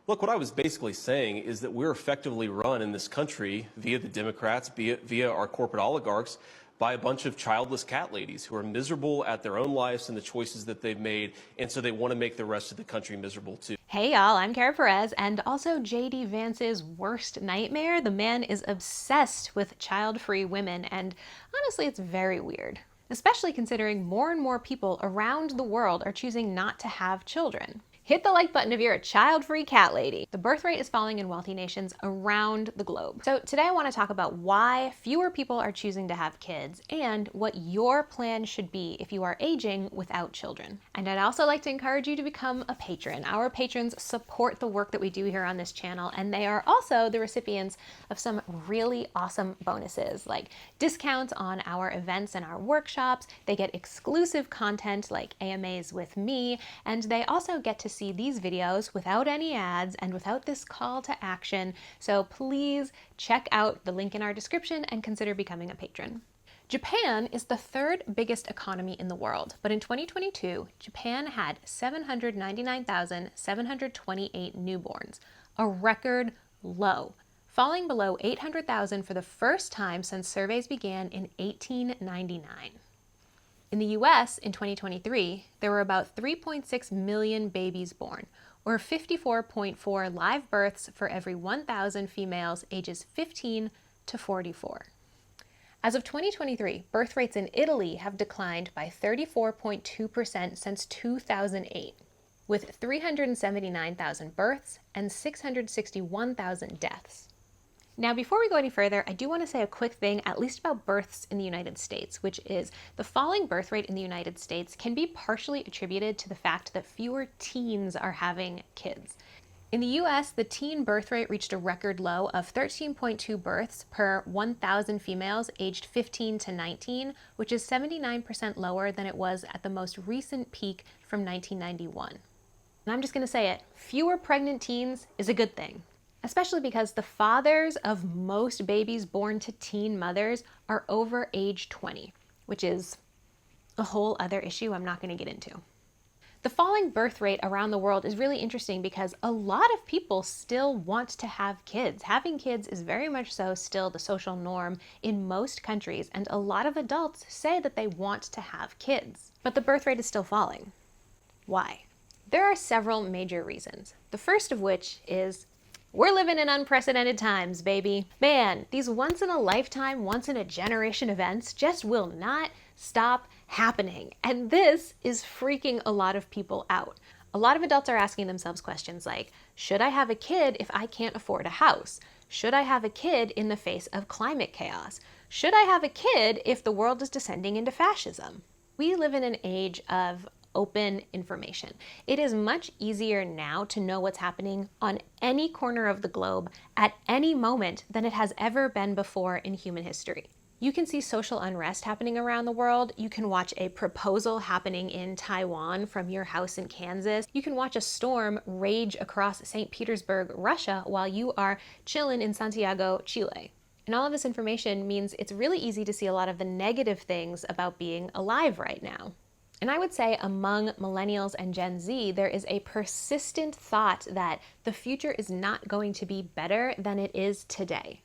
Look, what I was basically saying is that we're effectively run in this country via the Democrats, via our corporate oligarchs, by a bunch of childless cat ladies who are miserable at their own lives and the choices that they've made, and so they want to make the rest of the country miserable too. Hey y'all, I'm Kara Perez, and also JD Vance's worst nightmare. The man is obsessed with child-free women, and honestly, it's very weird, especially considering more and more people around the world are choosing not to have children. Hit the like button if you're a child-free cat lady. The birth rate is falling in wealthy nations around the globe. So today I want to talk about why fewer people are choosing to have kids and what your plan should be if you are aging without children. And I'd also like to encourage you to become a patron. Our patrons support the work that we do here on this channel, and they are also the recipients of some really awesome bonuses, like discounts on our events and our workshops. They get exclusive content like AMAs with me, and they also get to see these videos without any ads and without this call to action. So please check out the link in our description and consider becoming a patron. Japan is the third biggest economy in the world, but in 2022, Japan had 799,728 newborns, a record low, falling below 800,000 for the first time since surveys began in 1899. In the US in 2023, there were about 3.6 million babies born, or 54.4 live births for every 1,000 females ages 15 to 44. As of 2023, birth rates in Italy have declined by 34.2% since 2008, with 379,000 births and 661,000 deaths. Now, before we go any further, I do want to say a quick thing, at least about births in the United States, which is the falling birth rate in the United States can be partially attributed to the fact that fewer teens are having kids. In the US, the teen birth rate reached a record low of 13.2 births per 1,000 females aged 15 to 19, which is 79% lower than it was at the most recent peak from 1991. And I'm just going to say it, fewer pregnant teens is a good thing, especially because the fathers of most babies born to teen mothers are over age 20, which is a whole other issue I'm not going to get into. The falling birth rate around the world is really interesting because a lot of people still want to have kids. Having kids is very much so still the social norm in most countries, and a lot of adults say that they want to have kids. But the birth rate is still falling. Why? There are several major reasons. The first of which is we're living in unprecedented times, baby. Man, these once-in-a-lifetime, once-in-a-generation events just will not stop happening. And this is freaking a lot of people out. A lot of adults are asking themselves questions like, should I have a kid if I can't afford a house? Should I have a kid in the face of climate chaos? Should I have a kid if the world is descending into fascism? We live in an age of open information. It is much easier now to know what's happening on any corner of the globe at any moment than it has ever been before in human history. You can see social unrest happening around the world. You can watch a proposal happening in Taiwan from your house in Kansas. You can watch a storm rage across St. Petersburg, Russia, while you are chilling in Santiago, Chile. And all of this information means it's really easy to see a lot of the negative things about being alive right now. And I would say among millennials and Gen Z, there is a persistent thought that the future is not going to be better than it is today.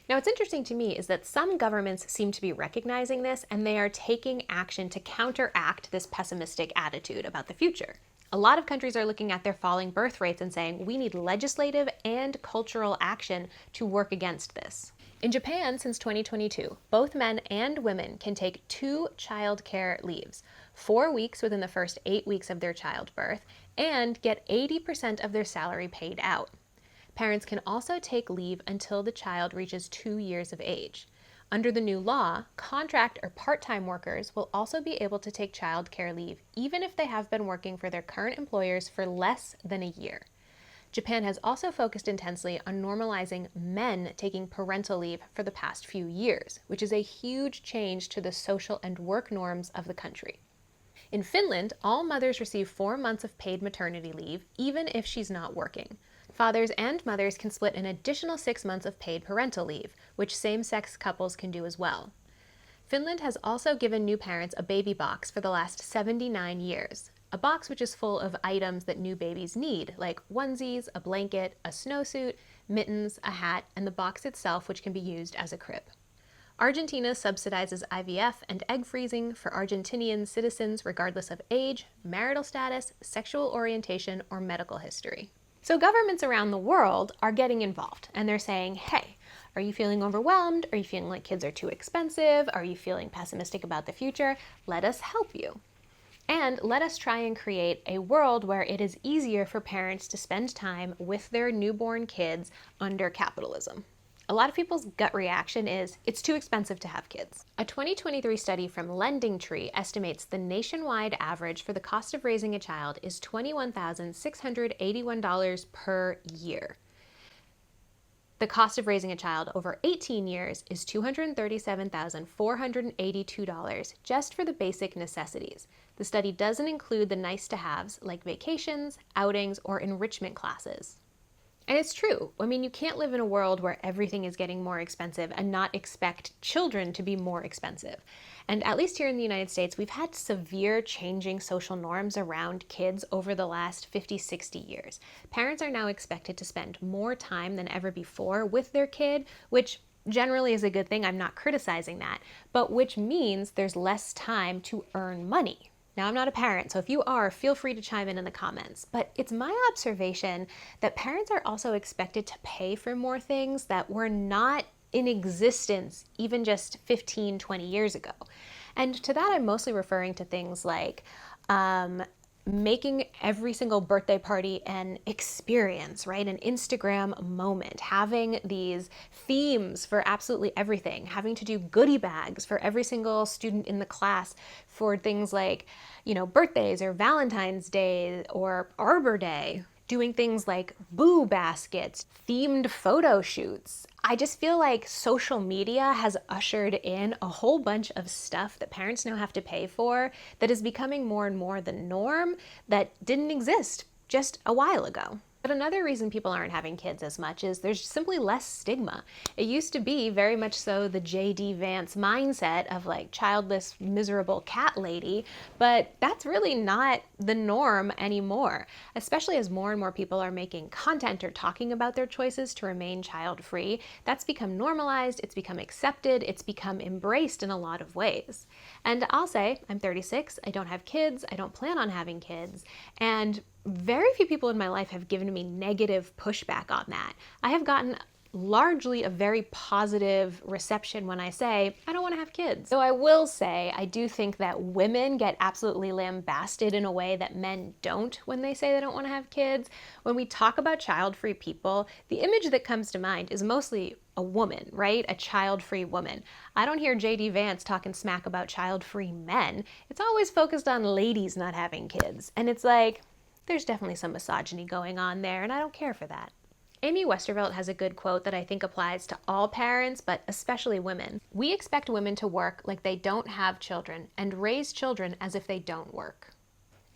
Now, what's interesting to me is that some governments seem to be recognizing this, and they are taking action to counteract this pessimistic attitude about the future. A lot of countries are looking at their falling birth rates and saying, we need legislative and cultural action to work against this. In Japan, since 2022, both men and women can take 2 child care leaves, 4 weeks within the first 8 weeks of their childbirth, and get 80% of their salary paid out. Parents can also take leave until the child reaches 2 years of age. Under the new law, contract or part-time workers will also be able to take child care leave even if they have been working for their current employers for less than a year. Japan has also focused intensely on normalizing men taking parental leave for the past few years, which is a huge change to the social and work norms of the country. In Finland, all mothers receive 4 months of paid maternity leave, even if she's not working. Fathers and mothers can split an additional 6 months of paid parental leave, which same-sex couples can do as well. Finland has also given new parents a baby box for the last 79 years. A box which is full of items that new babies need, like onesies, a blanket, a snowsuit, mittens, a hat, and the box itself, which can be used as a crib. Argentina subsidizes IVF and egg freezing for Argentinian citizens regardless of age, marital status, sexual orientation, or medical history. So governments around the world are getting involved, and they're saying, hey, are you feeling overwhelmed? Are you feeling like kids are too expensive? Are you feeling pessimistic about the future? Let us help you. And let us try and create a world where it is easier for parents to spend time with their newborn kids under capitalism. A lot of people's gut reaction is, it's too expensive to have kids. A 2023 study from LendingTree estimates the nationwide average for the cost of raising a child is $21,681 per year. The cost of raising a child over 18 years is $237,482 just for the basic necessities. The study doesn't include the nice-to-haves like vacations, outings, or enrichment classes. And it's true. I mean, you can't live in a world where everything is getting more expensive and not expect children to be more expensive. And at least here in the United States, we've had severe changing social norms around kids over the last 50, 60 years. Parents are now expected to spend more time than ever before with their kid, which generally is a good thing. I'm not criticizing that, but which means there's less time to earn money. Now, I'm not a parent, so if you are, feel free to chime in the comments. But it's my observation that parents are also expected to pay for more things that were not in existence even just 15, 20 years ago. And to that, I'm mostly referring to things like making every single birthday party an experience, right? An Instagram moment, having these themes for absolutely everything, having to do goodie bags for every single student in the class for things like, birthdays or Valentine's Day or Arbor Day, doing things like boo baskets, themed photo shoots. I just feel like social media has ushered in a whole bunch of stuff that parents now have to pay for that is becoming more and more the norm that didn't exist just a while ago. But another reason people aren't having kids as much is there's simply less stigma. It used to be very much so the J.D. Vance mindset of like childless, miserable cat lady, but that's really not the norm anymore, especially as more and more people are making content or talking about their choices to remain child-free. That's become normalized, it's become accepted, it's become embraced in a lot of ways. And I'll say, I'm 36, I don't have kids, I don't plan on having kids, and very few people in my life have given me negative pushback on that. I have gotten largely a very positive reception when I say, I don't want to have kids. So I will say, I do think that women get absolutely lambasted in a way that men don't when they say they don't want to have kids. When we talk about child-free people, the image that comes to mind is mostly a woman, right? A child-free woman. I don't hear J.D. Vance talking smack about child-free men. It's always focused on ladies not having kids. And it's like, there's definitely some misogyny going on there, and I don't care for that. Amy Westervelt has a good quote that I think applies to all parents, but especially women. We expect women to work like they don't have children and raise children as if they don't work.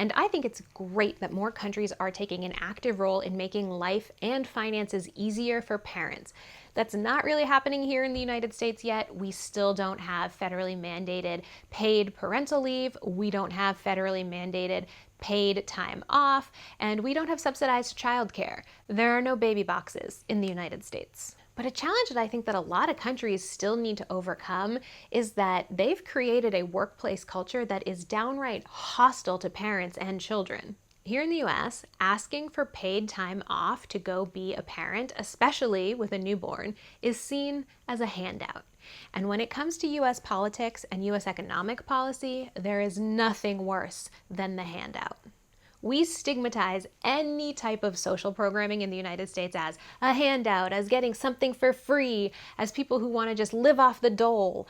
And I think it's great that more countries are taking an active role in making life and finances easier for parents. That's not really happening here in the United States yet. We still don't have federally mandated paid parental leave. We don't have federally mandated paid time off, and we don't have subsidized childcare. There are no baby boxes in the United States. But a challenge that I think that a lot of countries still need to overcome is that they've created a workplace culture that is downright hostile to parents and children. Here in the US, asking for paid time off to go be a parent, especially with a newborn, is seen as a handout. And when it comes to US politics and US economic policy, there is nothing worse than the handout. We stigmatize any type of social programming in the United States as a handout, as getting something for free, as people who want to just live off the dole.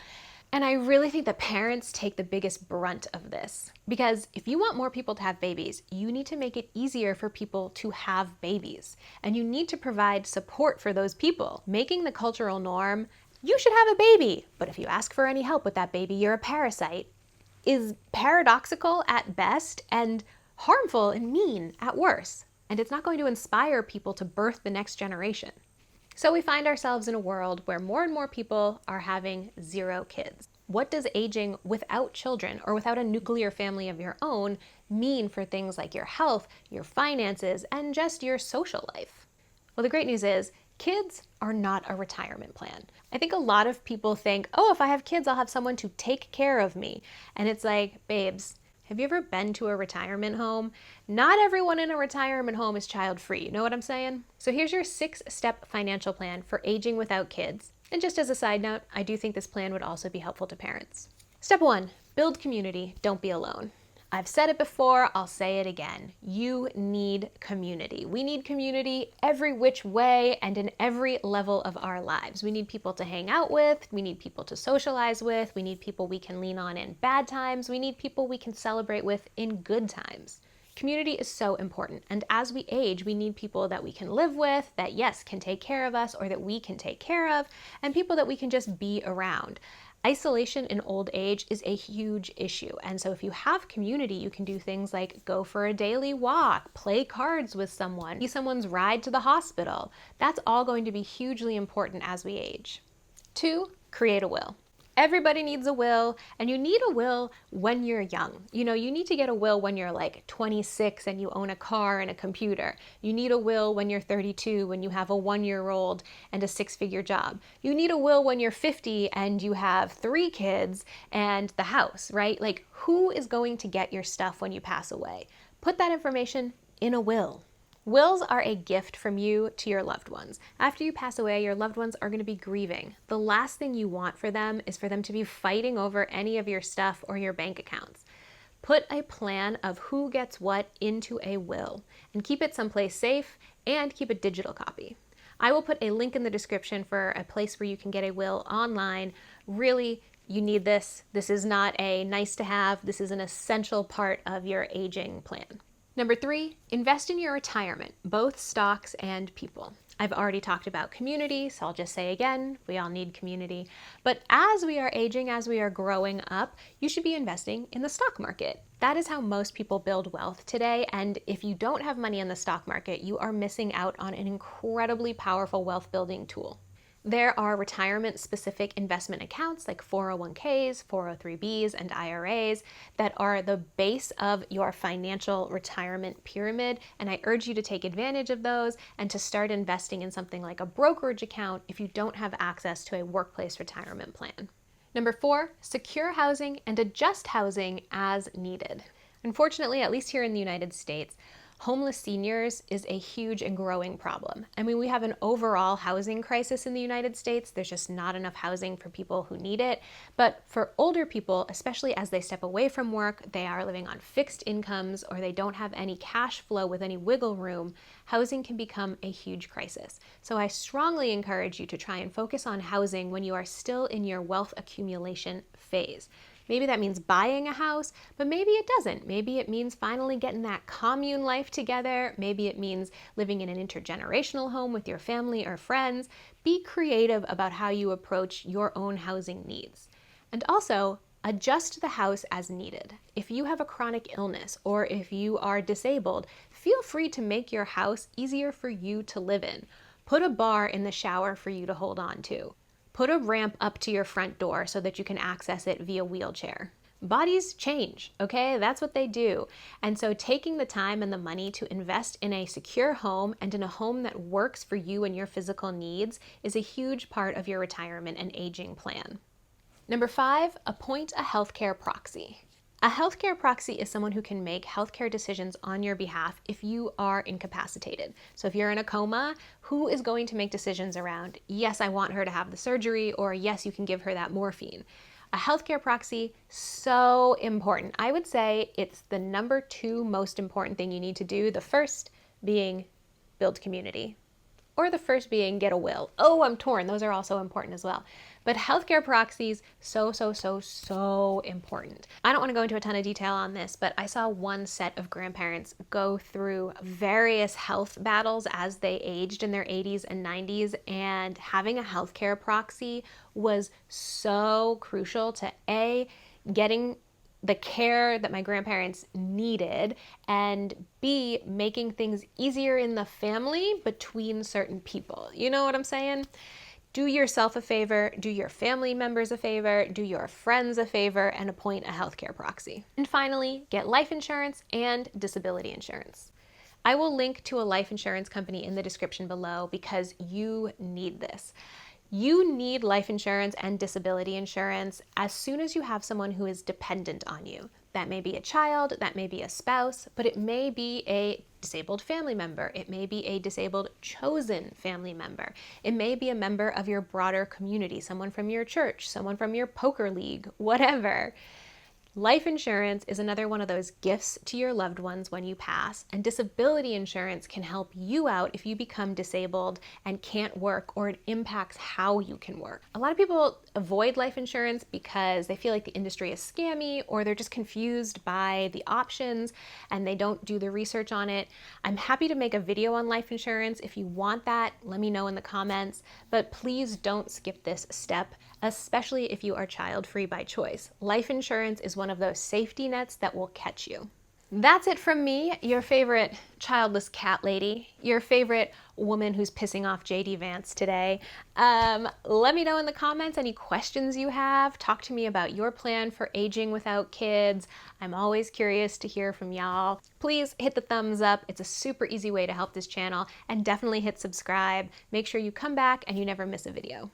And I really think that parents take the biggest brunt of this. Because if you want more people to have babies, you need to make it easier for people to have babies. And you need to provide support for those people. Making the cultural norm, you should have a baby, but if you ask for any help with that baby, you're a parasite, is paradoxical at best and harmful and mean at worst. And it's not going to inspire people to birth the next generation. So we find ourselves in a world where more and more people are having 0 kids. What does aging without children or without a nuclear family of your own mean for things like your health, your finances, and just your social life? Well, the great news is kids are not a retirement plan. I think a lot of people think, oh, if I have kids, I'll have someone to take care of me. And it's like, babes, have you ever been to a retirement home? Not everyone in a retirement home is child-free. You know what I'm saying? So here's your 6-step financial plan for aging without kids. And just as a side note, I do think this plan would also be helpful to parents. Step 1, build community. Don't be alone. I've said it before, I'll say it again. You need community. We need community every which way and in every level of our lives. We need people to hang out with. We need people to socialize with. We need people we can lean on in bad times. We need people we can celebrate with in good times. Community is so important. And as we age, we need people that we can live with, that yes, can take care of us or that we can take care of, and people that we can just be around. Isolation in old age is a huge issue. And so if you have community, you can do things like go for a daily walk, play cards with someone, be someone's ride to the hospital. That's all going to be hugely important as we age. 2, create a will. Everybody needs a will, and you need a will when you're young. You need to get a will when you're like 26 and you own a car and a computer. You need a will when you're 32, when you have a 1-year-old and a 6-figure job. You need a will when you're 50 and you have 3 kids and the house, right? Like, who is going to get your stuff when you pass away? Put that information in a will. Wills are a gift from you to your loved ones. After you pass away, your loved ones are going to be grieving. The last thing you want for them is for them to be fighting over any of your stuff or your bank accounts. Put a plan of who gets what into a will and keep it someplace safe and keep a digital copy. I will put a link in the description for a place where you can get a will online. Really, you need this. This is not a nice to have. This is an essential part of your aging plan. Number 3, invest in your retirement, both stocks and people. I've already talked about community, so I'll just say again, we all need community. But as we are aging, as we are growing up, you should be investing in the stock market. That is how most people build wealth today. And if you don't have money in the stock market, you are missing out on an incredibly powerful wealth building tool. There are retirement-specific investment accounts like 401ks, 403bs, and IRAs that are the base of your financial retirement pyramid, and I urge you to take advantage of those and to start investing in something like a brokerage account if you don't have access to a workplace retirement plan. Number 4, secure housing and adjust housing as needed. Unfortunately, at least here in the United States, homeless seniors is a huge and growing problem. I mean, we have an overall housing crisis in the United States. There's just not enough housing for people who need it. But for older people, especially as they step away from work, they are living on fixed incomes or they don't have any cash flow with any wiggle room, housing can become a huge crisis. So I strongly encourage you to try and focus on housing when you are still in your wealth accumulation phase. Maybe that means buying a house, but maybe it doesn't. Maybe it means finally getting that commune life together. Maybe it means living in an intergenerational home with your family or friends. Be creative about how you approach your own housing needs. And also, adjust the house as needed. If you have a chronic illness or if you are disabled, feel free to make your house easier for you to live in. Put a bar in the shower for you to hold on to. Put a ramp up to your front door so that you can access it via wheelchair. Bodies change, okay? That's what they do. And so taking the time and the money to invest in a secure home and in a home that works for you and your physical needs is a huge part of your retirement and aging plan. Number 5, appoint a healthcare proxy. A healthcare proxy is someone who can make healthcare decisions on your behalf if you are incapacitated. So if you're in a coma, who is going to make decisions around, yes, I want her to have the surgery, or yes, you can give her that morphine? A healthcare proxy, so important. I would say it's the number 2 most important thing you need to do. The first being build community, or the first being get a will. Oh, I'm torn. Those are also important as well. But healthcare proxies, so important. I don't want to go into a ton of detail on this, but I saw one set of grandparents go through various health battles as they aged in their 80s and 90s, and having a healthcare proxy was so crucial to A, getting the care that my grandparents needed, and B, making things easier in the family between certain people. You know what I'm saying? Do yourself a favor, do your family members a favor, do your friends a favor, and appoint a healthcare proxy. And finally, get life insurance and disability insurance. I will link to a life insurance company in the description below because you need this. You need life insurance and disability insurance as soon as you have someone who is dependent on you. That may be a child, that may be a spouse, but it may be a disabled family member. It may be a disabled chosen family member. It may be a member of your broader community, someone from your church, someone from your poker league, whatever. Life insurance is another one of those gifts to your loved ones when you pass, and disability insurance can help you out if you become disabled and can't work, or it impacts how you can work. A lot of people avoid life insurance because they feel like the industry is scammy, or they're just confused by the options and they don't do the research on it. I'm happy to make a video on life insurance. If you want that, let me know in the comments, but please don't skip this step, especially if you are child-free by choice. Life insurance is one of those safety nets that will catch you. That's it from me, your favorite childless cat lady, your favorite woman who's pissing off JD Vance today. Let me know in the comments any questions you have. Talk to me about your plan for aging without kids. I'm always curious to hear from y'all. Please hit the thumbs up. It's a super easy way to help this channel, and definitely hit subscribe. Make sure you come back and you never miss a video.